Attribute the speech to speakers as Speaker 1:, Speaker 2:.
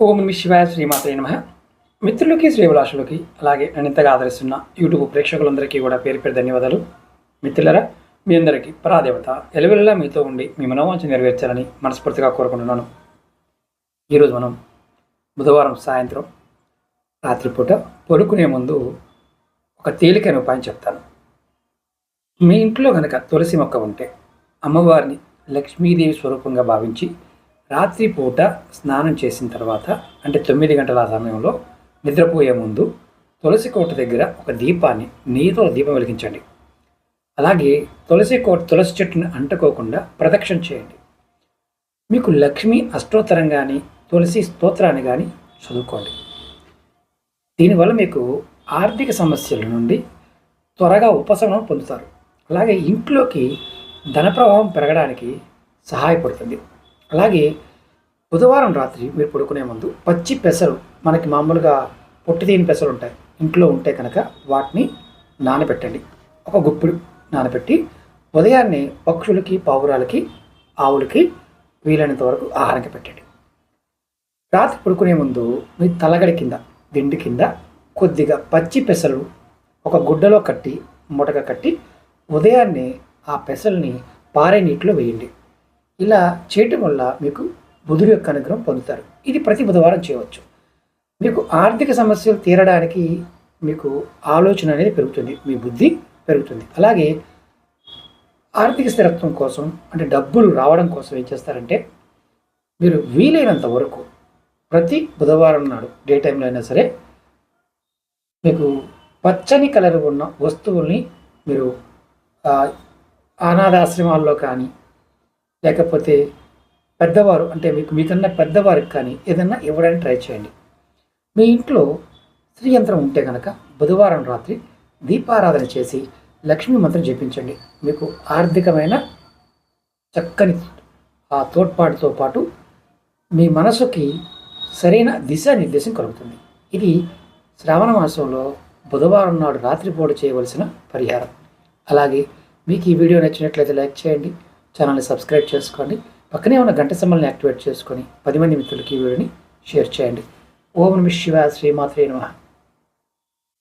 Speaker 1: ఓం నమ శివాయ శ్రీమాత్రే నమః. మిత్రులకి శ్రీభిలాషులకి అలాగే నన్ను ఇంతగా ఆదరిస్తున్న యూట్యూబ్ ప్రేక్షకులందరికీ కూడా పేరు పేరు ధన్యవాదాలు. మిత్రులరా, మీ అందరికీ పరాదేవత ఎలవెల్లా మీతో ఉండి మీ మనోవాంఛ నెరవేర్చాలని మనస్ఫూర్తిగా కోరుకుంటున్నాను. ఈరోజు మనం బుధవారం సాయంత్రం రాత్రిపూట పడుకునే ముందు ఒక తేలికైన ఉపాయం చెప్తాను. మీ ఇంట్లో కనుక తులసి మొక్క ఉంటే అమ్మవారిని లక్ష్మీదేవి స్వరూపంగా భావించి రాత్రిపూట స్నానం చేసిన తర్వాత అంటే 9 గంటల సమయంలో నిద్రపోయే ముందు తులసి కోట దగ్గర ఒక దీపాన్ని నెయ్యితో దీపం వెలిగించండి. అలాగే తులసి చెట్టుని అంటుకోకుండా ప్రదక్షిణ చేయండి. మీకు లక్ష్మీ అష్టోత్తరం కానీ తులసి స్తోత్రాన్ని కానీ చదువుకోండి. దీనివల్ల మీకు ఆర్థిక సమస్యల నుండి త్వరగా ఉపశమనం పొందుతారు. అలాగే ఇంట్లోకి ధన ప్రవాహం పెరగడానికి సహాయపడుతుంది. అలాగే బుధవారం రాత్రి మీరు పడుకునే ముందు పచ్చి పెసలు, మనకి మామూలుగా పొట్టి తీని పెసలు ఉంటాయి, ఇంట్లో ఉంటే కనుక వాటిని నానబెట్టండి. ఒక గుప్పిడు నానబెట్టి ఉదయాన్నే పక్షులకి, పావురాలకి, ఆవులకి వీలైనంత వరకు ఆహారంగా పెట్టండి. రాత్రి పడుకునే ముందు మీ తలగడి కింద, దిండు కింద కొద్దిగా పచ్చి పెసలు ఒక గుడ్డలో కట్టి మూటగా కట్టి ఉదయాన్నే ఆ పెసల్ని పారే నీటిలో వేయండి. ఇలా చేయటం వల్ల మీకు బుధుడు యొక్క అనుగ్రహం పొందుతారు. ఇది ప్రతి బుధవారం చేయవచ్చు. మీకు ఆర్థిక సమస్యలు తీరడానికి మీకు ఆలోచన అనేది పెరుగుతుంది, మీ బుద్ధి పెరుగుతుంది. అలాగే ఆర్థిక స్థిరత్వం కోసం, అంటే డబ్బులు రావడం కోసం ఏం చేస్తారంటే, మీరు వీలైనంత వరకు ప్రతి బుధవారం నాడు డే టైంలో అయినా సరే మీకు పచ్చని కలర్ ఉన్న వస్తువుల్ని మీరు అనాథాశ్రమాల్లో కానీ లేకపోతే పెద్దవారు అంటే మీకన్నా పెద్దవారికి కానీ ఏదన్నా ఇవ్వడానికి ట్రై చేయండి. మీ ఇంట్లో స్త్రీ యంత్రం ఉంటే కనుక బుధవారం రాత్రి దీపారాధన చేసి లక్ష్మీ మంత్రం జపించండి. మీకు ఆర్థికమైన చక్కని ఆ తోడ్పాటుతో పాటు మీ మనసుకి సరైన దిశానిర్దేశం కలుగుతుంది. ఇది శ్రావణ మాసంలో బుధవారం నాడు రాత్రిపూట చేయవలసిన పరిహారం. అలాగే మీకు ఈ వీడియో నచ్చినట్లయితే లైక్ చేయండి, ఛానల్ని సబ్స్క్రైబ్ చేసుకోండి, పక్కనే ఉన్న గంట సింబల్ని యాక్టివేట్ చేసుకొని 10 మంది మిత్రులకి ఈ వీడియోని షేర్ చేయండి. ఓం నమః శివాయ శ్రీమాత్రే నమః.